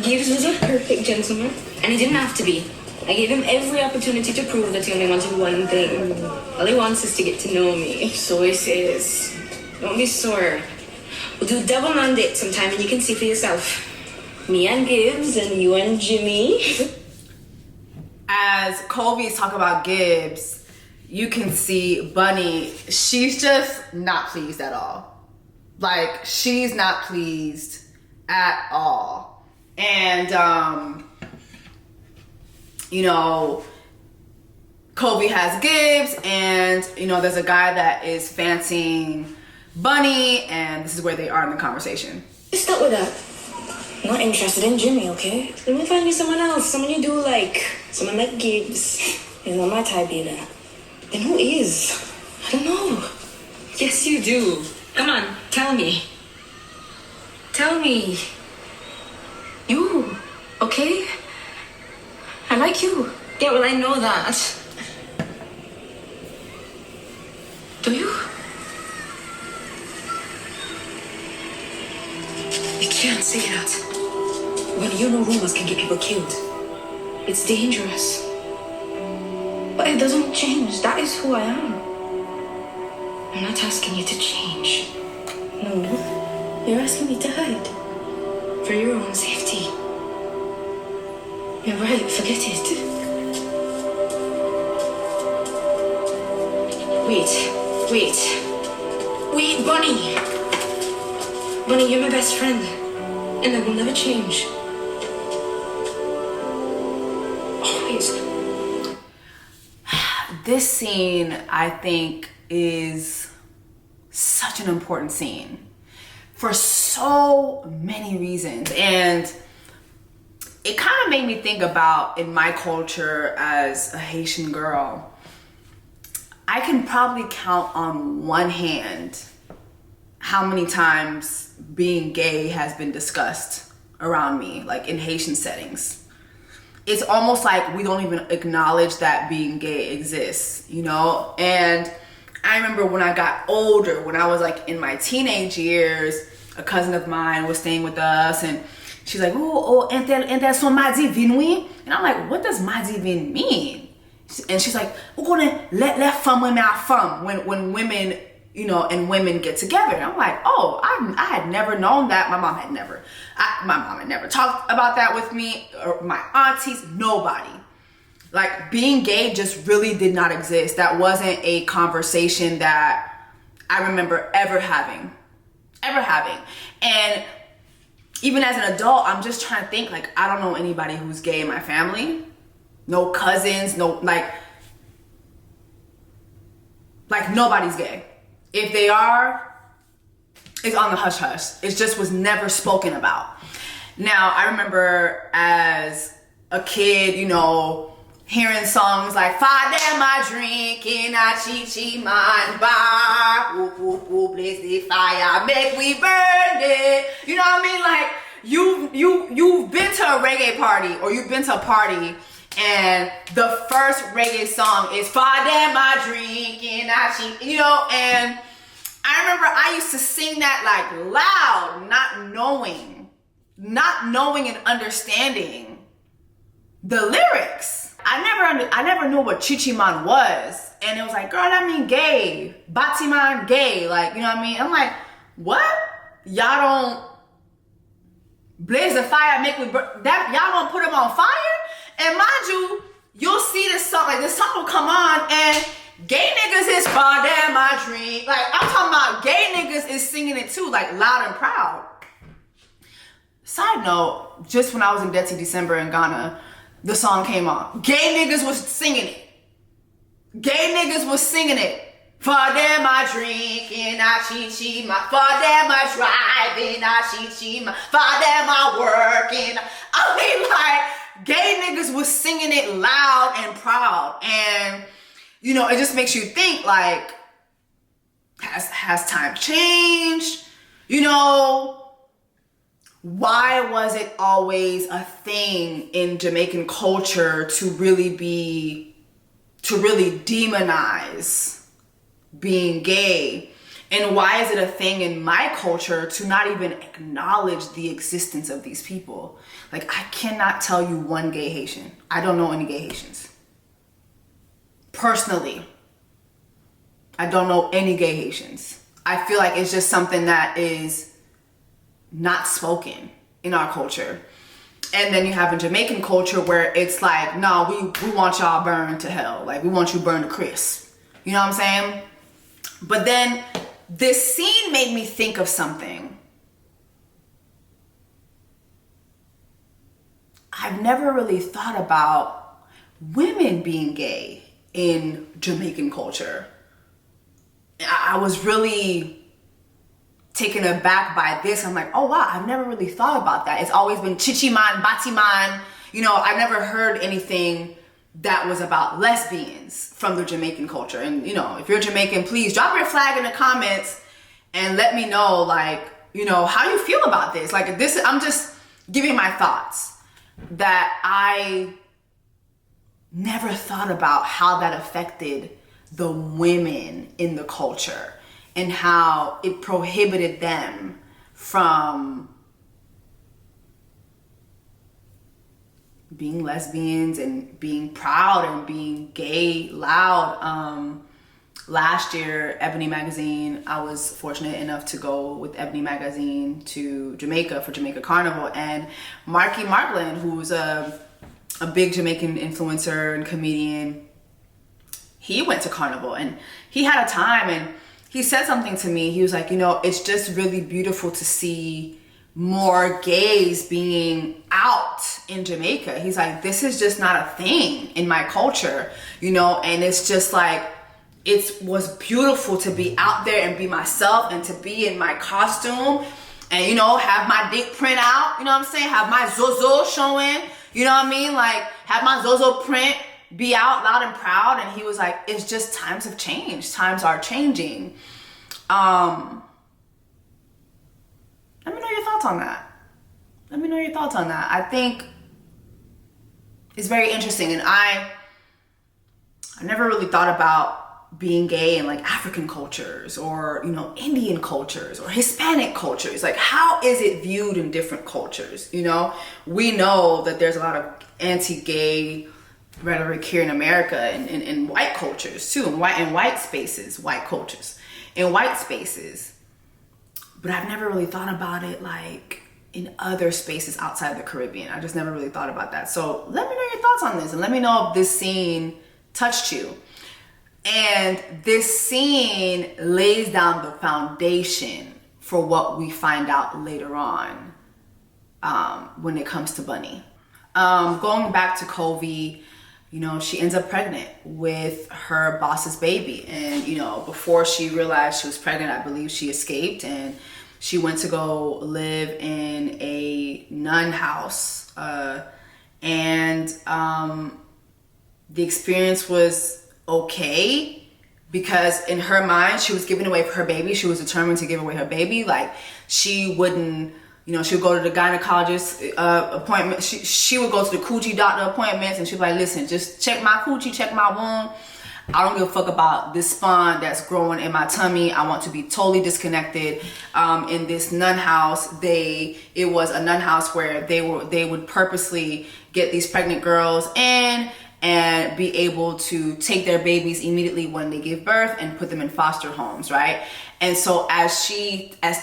Gibbs was a perfect gentleman, and he didn't have to be. I gave him every opportunity to prove that he only wanted one thing. All he wants is to get to know me. So he says, don't be sore. We'll do double man date sometime and you can see for yourself. Me and Gibbs and you and Jimmy. As Colby is talking about Gibbs, you can see Bunny, she's just not pleased at all. Like, she's not pleased at all. And you know, Kobe has Gibbs, and you know, there's a guy that is fancying Bunny, and this is where they are in the conversation. Stop with that. I'm not interested in Jimmy, okay? Let me find you someone else, someone you do like, someone like Gibbs. He's not my type either. Then who is? I don't know. Yes, you do. Come on, tell me. Tell me. You, okay? I like you. Yeah, well, I know that. Do you? You can't say that. Well, you know rumors can get people killed. It's dangerous. But it doesn't change. That is who I am. I'm not asking you to change. No, you're asking me to hide. For your own safety. You're right, forget it. Wait, Bunny! Bunny, you're my best friend. And I will never change. Always. This scene, I think, is such an important scene for so many reasons. And it kind of made me think about, in my culture as a Haitian girl, I can probably count on one hand how many times being gay has been discussed around me, like in Haitian settings. It's almost like we don't even acknowledge that being gay exists, you know? And I remember when I got older, when I was like in my teenage years, a cousin of mine was staying with us, and she's like, oh, ente son madi vinwi? And I'm like, what does madi vin mean? And she's like, we're gonna let femme women out femme when women, you know, and women get together. And I'm like, oh, I had never known that. My mom had never talked about that with me, or my aunties, nobody. Like, being gay just really did not exist. That wasn't a conversation that I remember ever having. And even as an adult, I'm just trying to think, like, I don't know anybody who's gay in my family. No cousins, no, like nobody's gay. If they are, it's on the hush hush. It just was never spoken about. Now, I remember as a kid, you know, hearing songs like "Fa dem a drink in a chi man bar, whoop whoop whoop, blaze the fire, make we burn it." You know what I mean? Like, you've been to a reggae party, or you've been to a party, and the first reggae song is "Fa dem a drink in a chi," you know, and I remember I used to sing that like loud, not knowing and understanding the lyrics. I never knew what chichiman was, and it was like, girl, that mean gay, batiman gay, like, you know what I mean? I'm like, what? Y'all don't blaze the fire, make me burn that? Y'all don't put them on fire? And mind you, you'll see this song, like this song will come on, and gay niggas is for them I drink. Like, I'm talking about gay niggas is singing it too, like loud and proud. Side note, just when I was in Dirty December in Ghana, the song came on. Gay niggas was singing it. For them I drink in a chi-chi, for them I drive in a chi-chi, for them I work in. I mean, like, gay niggas was singing it loud and proud. And, you know, it just makes you think, like, has time changed? You know, why was it always a thing in Jamaican culture to really demonize being gay? And why is it a thing in my culture to not even acknowledge the existence of these people? Like, I cannot tell you one gay Haitian. I don't know any gay Haitians. Personally, I don't know any gay Haitians. I feel like it's just something that is not spoken in our culture. And then you have a Jamaican culture where it's like, no, we want y'all burned to hell. Like, we want you burned to crisp. You know what I'm saying? But then this scene made me think of something. I've never really thought about women being gay in Jamaican culture. I was really taken aback by this. I'm like, oh wow, I've never really thought about that. It's always been chichi man, bati man. You know, I've never heard anything that was about lesbians from the Jamaican culture. And you know, if you're Jamaican, please drop your flag in the comments and let me know, like, you know, how you feel about this. Like this, I'm just giving my thoughts that I never thought about how that affected the women in the culture and how it prohibited them from being lesbians and being proud and being gay loud. Last year, Ebony Magazine, I was fortunate enough to go with Ebony Magazine to Jamaica for Jamaica Carnival, and Marky Markland, who's a big Jamaican influencer and comedian, he went to Carnival and he had a time, and he said something to me. He was like, you know, it's just really beautiful to see more gays being out in Jamaica. He's like, this is just not a thing in my culture, you know, and it's just like, it was beautiful to be out there and be myself and to be in my costume and, you know, have my dick print out, you know what I'm saying? Have my Zozo showing, you know what I mean? Like, have my Zozo print be out loud and proud. And he was like, it's just times have changed. Times are changing. Let me know your thoughts on that. Let me know your thoughts on that. I think it's very interesting. And I never really thought about being gay in like African cultures or, you know, Indian cultures or Hispanic cultures. Like, how is it viewed in different cultures? You know, we know that there's a lot of anti-gay rhetoric here in America and in white cultures too, in white spaces, white cultures, in white spaces. But I've never really thought about it like in other spaces outside the Caribbean. I just never really thought about that. So let me know your thoughts on this and let me know if this scene touched you. And this scene lays down the foundation for what we find out later on when it comes to Bunny. Going back to Covey, you know, she ends up pregnant with her boss's baby. And, you know, before she realized she was pregnant, I believe she escaped and she went to go live in a nun house. And the experience was okay, because in her mind she was giving away her baby. She was determined to give away her baby. Like, she wouldn't, you know, she would go to the gynecologist appointment. She would go to the coochie doctor appointments and she'd be like, listen, just check my coochie, check my womb. I don't give a fuck about this spawn that's growing in my tummy. I want to be totally disconnected. In this nun house, it was a nun house where they would purposely get these pregnant girls in and be able to take their babies immediately when they give birth and put them in foster homes, right? And so as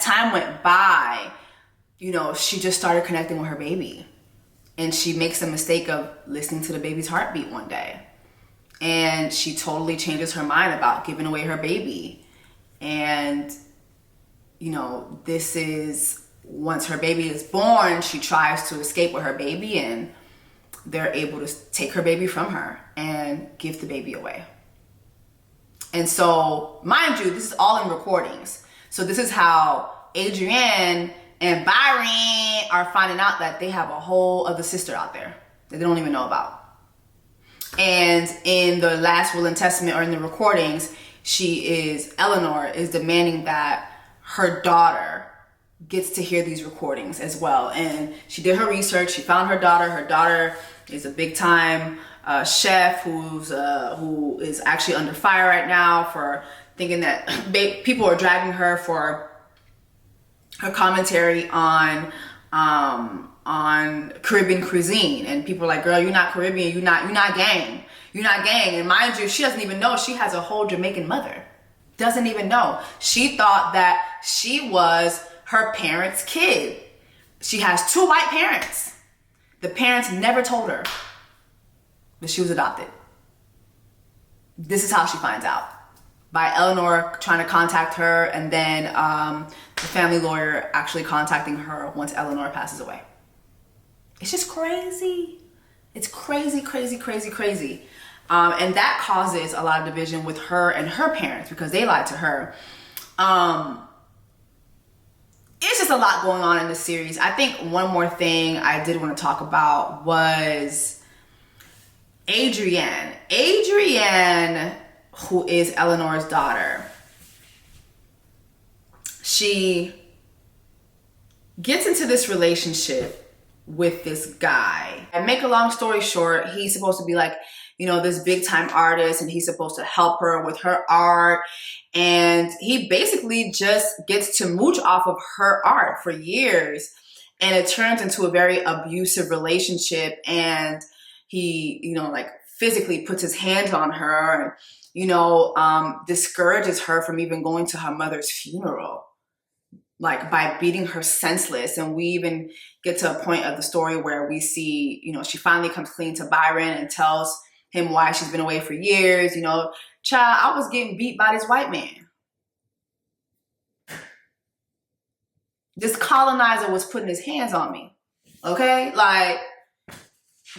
time went by, you know, she just started connecting with her baby. And she makes the mistake of listening to the baby's heartbeat one day. And she totally changes her mind about giving away her baby. And, you know, this is, once her baby is born, she tries to escape with her baby and they're able to take her baby from her and give the baby away. And so, mind you, this is all in recordings. So this is how Adrienne and Byron are finding out that they have a whole other sister out there that they don't even know about. And in the last will and testament, or in the recordings, Eleanor is demanding that her daughter gets to hear these recordings as well. And she did her research. She found her daughter. Her daughter is a big time chef who is actually under fire right now for thinking that people are dragging her for her commentary on Caribbean cuisine, and people are like, girl, you're not Caribbean, you're not gang. And mind you, she doesn't even know she has a whole Jamaican mother. Doesn't even know. She thought that she was her parents' kid. She has 2 white parents. The parents never told her that she was adopted. This is how she finds out. By Eleanor trying to contact her, and then the family lawyer actually contacting her once Eleanor passes away. It's just crazy. It's crazy, crazy, crazy, crazy. And that causes a lot of division with her and her parents because they lied to her. It's just a lot going on in this series. I think one more thing I did want to talk about was Adrienne. Adrienne, who is Eleanor's daughter, she gets into this relationship with this guy. And make a long story short, he's supposed to be like, you know, this big time artist, and he's supposed to help her with her art. And he basically just gets to mooch off of her art for years. And it turns into a very abusive relationship. And he, you know, like physically puts his hands on her and, you know, discourages her from even going to her mother's funeral, like by beating her senseless. And we even get to a point of the story where we see, you know, she finally comes clean to Byron and tells him why she's been away for years. You know, child, I was getting beat by this white man. This colonizer was putting his hands on me. Okay? Like,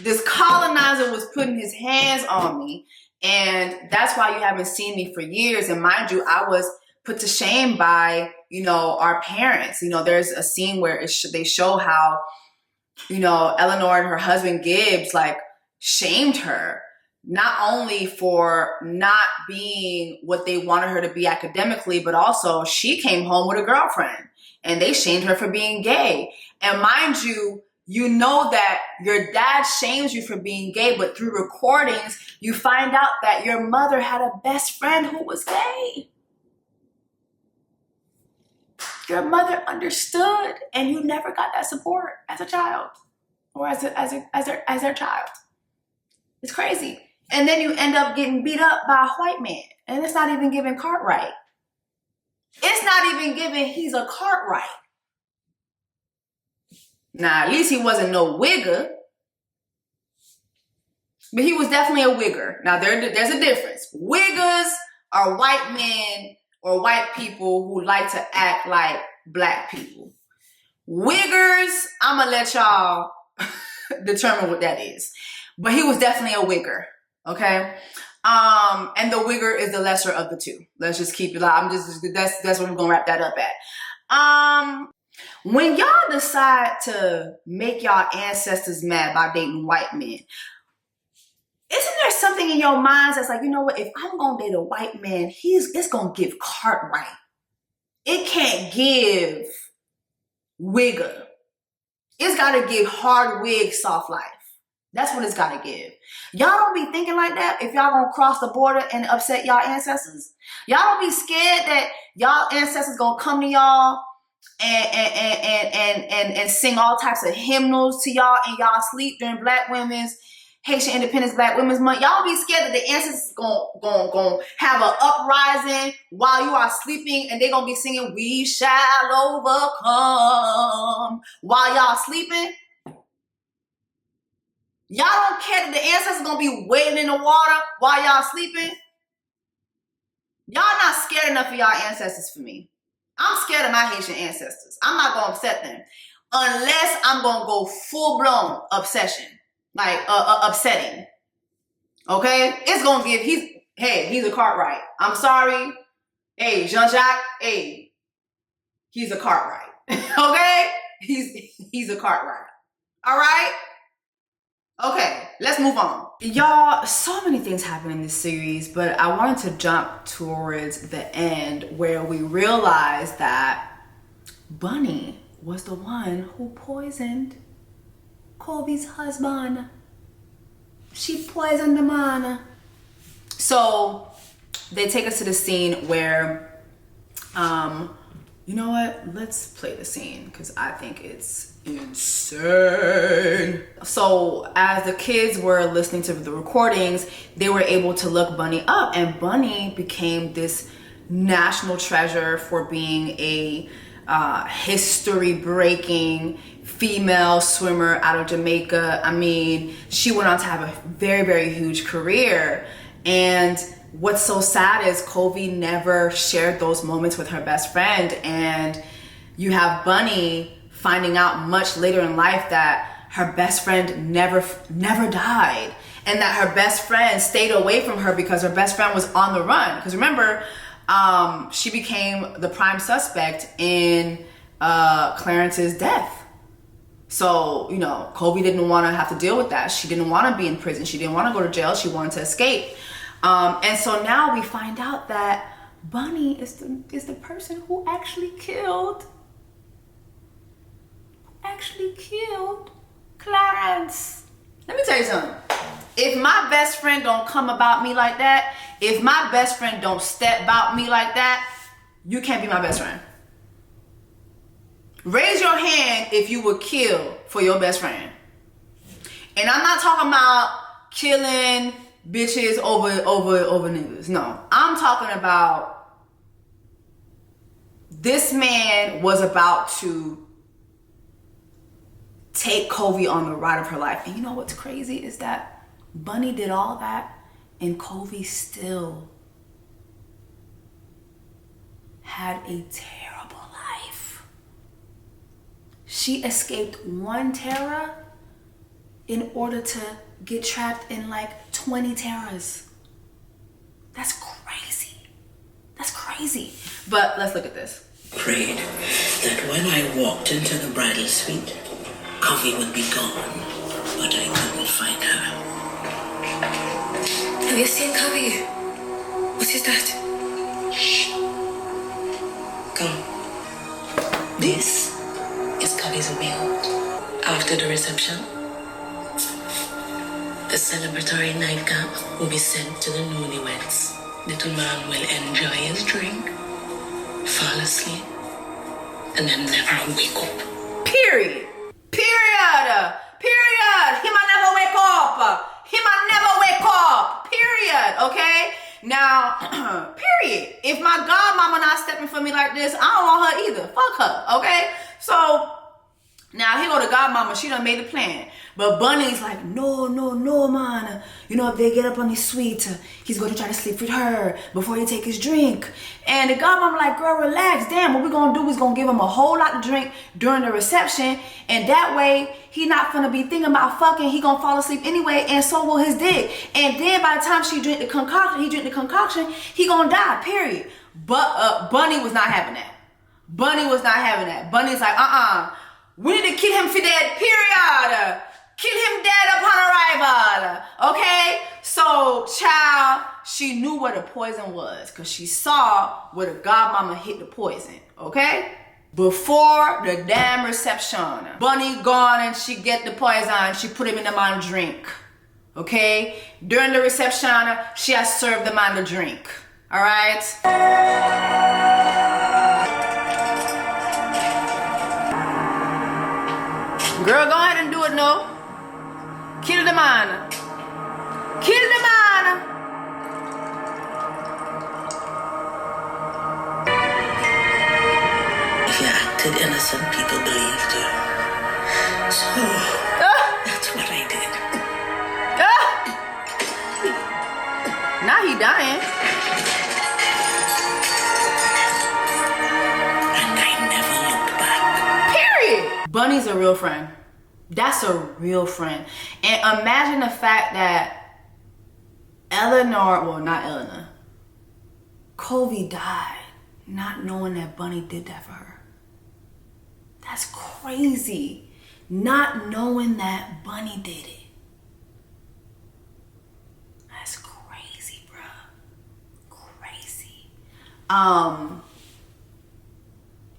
this colonizer was putting his hands on me. And that's why you haven't seen me for years. And mind you, I was put to shame by, you know, our parents. You know, there's a scene where they show how, you know, Eleanor and her husband Gibbs, like, shamed her. Not only for not being what they wanted her to be academically, but also she came home with a girlfriend and they shamed her for being gay. And mind you, you know that your dad shames you for being gay, but through recordings, you find out that your mother had a best friend who was gay. Your mother understood, and you never got that support as a child or as their child. It's crazy. And then you end up getting beat up by a white man. And it's not even giving Cartwright. It's not even giving he's a Cartwright. Now, at least he wasn't no wigger. But he was definitely a wigger. Now, there's a difference. Wiggers are white men or white people who like to act like black people. Wiggers, I'm going to let y'all determine what that is. But he was definitely a wigger. Okay, and the wigger is the lesser of the two. Let's just keep it live. That's what we're gonna wrap that up at. When y'all decide to make y'all ancestors mad by dating white men, isn't there something in your minds that's like, you know what? If I'm gonna date a white man, it's gonna give Cartwright. It can't give wigger. It's gotta give hard wig soft life. That's what it's got to give. Y'all don't be thinking like that if y'all gonna cross the border and upset y'all ancestors. Y'all don't be scared that y'all ancestors gonna come to y'all and sing all types of hymnals to y'all in y'all sleep during Haitian Independence Black Women's Month. Y'all be scared that the ancestors gonna have an uprising while you are sleeping and they gonna be singing "We Shall Overcome" while y'all sleeping. Y'all don't care that the ancestors gonna be wading in the water while y'all sleeping? Y'all not scared enough of y'all ancestors for me. I'm scared of my Haitian ancestors. I'm not gonna upset them unless I'm gonna go full-blown obsession, like upsetting. Okay? It's gonna give, he's a Cartwright. I'm sorry. Hey, Jean-Jacques, hey, he's a Cartwright. Okay? He's a Cartwright. All right? Okay, let's move on. Y'all, so many things happen in this series, but I wanted to jump towards the end where we realized that Bunny was the one who poisoned Kobe's husband. She poisoned the man. So they take us to the scene where, you know what? Let's play the scene because I think it's insane. So as the kids were listening to the recordings, they were able to look Bunny up, and Bunny became this national treasure for being a history-breaking female swimmer out of Jamaica. I mean, she went on to have a very, very huge career. And what's so sad is Kobe never shared those moments with her best friend. And you have Bunny finding out much later in life that her best friend never died, and that her best friend stayed away from her because her best friend was on the run. Because remember, she became the prime suspect in Clarence's death. So, you know, Kobe didn't want to have to deal with that. She didn't want to be in prison. She didn't want to go to jail. She wanted to escape. And so now we find out that Bunny is the person who actually killed Clarence. Let me tell you something. If my best friend don't come about me like that, if my best friend don't step about me like that, you can't be my best friend. Raise your hand if you would kill for your best friend. And I'm not talking about killing bitches over niggas. No, I'm talking about this man was about to take Covey on the ride of her life. And you know what's crazy is that Bunny did all that and Covey still had a terrible life. She escaped one terror in order to get trapped in like 20 terrors. That's crazy. That's crazy. But let's look at this. Prayed that when I walked into the bridal suite, Covey would be gone, but I couldn't find her. Have you seen Covey? What is that? Shh. Come. This is Covey's will. After the reception, the celebratory nightcap will be sent to the newlyweds. Little man will enjoy his drink, fall asleep, and then never wake up. Period. He might never wake up. He might never wake up. Period. Okay? Now, period. If my godmama not stepping for me like this, I don't want her either. Fuck her. Okay? So, now here go the godmama. She done made a plan. But Bunny's like, no, man. You know, if they get up on his suite, he's going to try to sleep with her before he take his drink. And the godmama like, girl, relax. Damn, what we going to do is going to give him a whole lot to drink during the reception. And that way, he not going to be thinking about fucking. He going to fall asleep anyway, and so will his dick. And then by the time he drink the concoction, he going to die, period. But Bunny was not having that. Bunny's like, we need to kill him for dead, period. Kill him dead upon arrival. Okay? So, child, she knew where the poison was because she saw where the godmama hit the poison. Okay? Before the damn reception, Bunny gone and she get the poison. She put him in the man drink. Okay? During the reception, she has served the man the drink. All right? Girl, go ahead and do it, no? Kill the man. Kill the man. If you acted innocent, people believed you. So, that's what I did. Now he dying. And I never looked back. Period. Bunny's a real friend. That's a real friend. And imagine the fact that Covey died not knowing that Bunny did that for her. That's crazy. Not knowing that Bunny did it. That's crazy, bro. Crazy.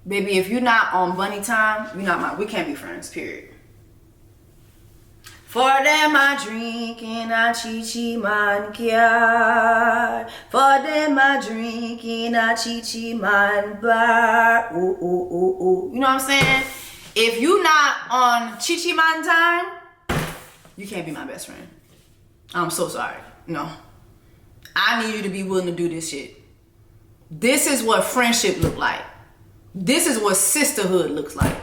Baby, if you're not on Bunny time, we can't be friends, period. For them I drink in a chichi man car. For them I drink in a chichi man bar. Ooh, ooh, ooh, ooh. You know what I'm saying? If you not on chichi man time, you can't be my best friend. I'm so sorry. No. I need you to be willing to do this shit. This is what friendship look like. This is what sisterhood looks like.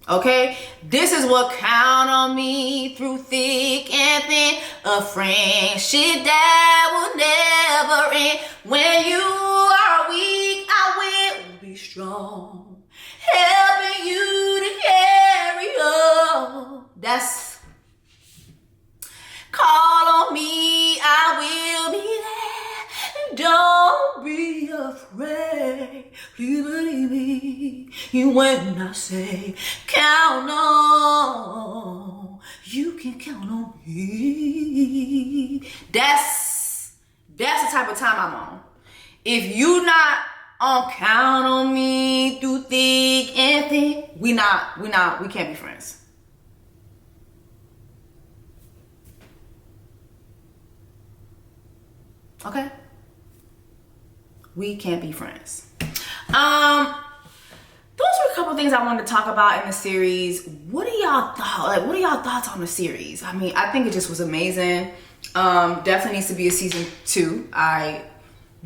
Okay? This is what count on me through thick and thin. A friendship that will never end. When you are weak, I will be strong. Helping you to carry on. That's when I say count on, you can count on me. That's the type of time I'm on. If you not on count on me through thick and thin, we can't be friends. Okay? We can't be friends. Those were a couple things I wanted to talk about in the series. What are y'all thoughts on the series? I mean, I think it just was amazing. Definitely needs to be a season 2. I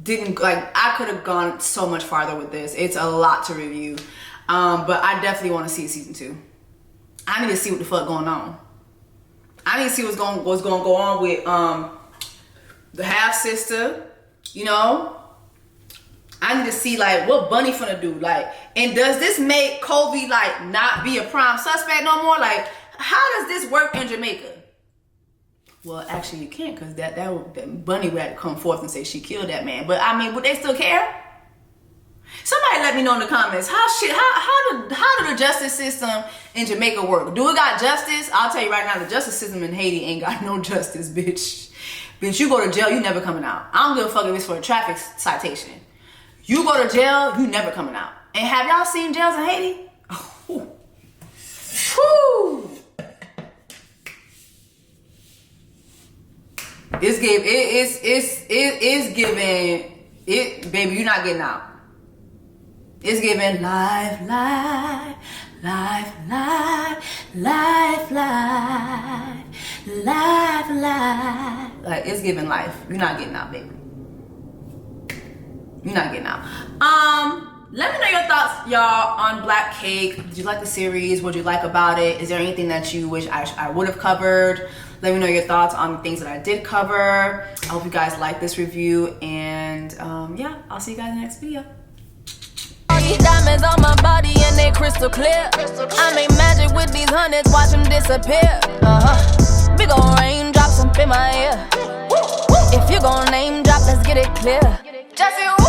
could have gone so much farther with this. It's a lot to review. But I definitely want to see a season 2. I need to see what the fuck going on. I need to see what's going to go on with the half sister, you know. I need to see like what Bunny finna do, like, and does this make Kobe like not be a prime suspect no more? Like, how does this work in Jamaica? Well, actually, you can't, because that Bunny would have to come forth and say she killed that man. But I mean, would they still care? Somebody let me know in the comments. How do the justice system in Jamaica work? Do it got justice? I'll tell you right now, the justice system in Haiti ain't got no justice, bitch. Bitch, you go to jail, you never coming out. I don't give a fuck if it's for a traffic citation. You go to jail, you never coming out. And have y'all seen jails in Haiti? Oh. Whew. It's giving, baby, you're not getting out. It's giving life. Like, it's giving life. You're not getting out, baby. You're not getting out. Let me know your thoughts, y'all, on Black Cake. Did you like the series? What did you like about it? Is there anything that you wish I would have covered? Let me know your thoughts on things that I did cover. I hope you guys like this review. And yeah, I'll see you guys in the next video. Diamonds on my body and they crystal clear. I make magic with these hundreds, watch them disappear. Big ol' raindrops up in my ear. If you gon' name drop, let's get it clear. Jessie Woo.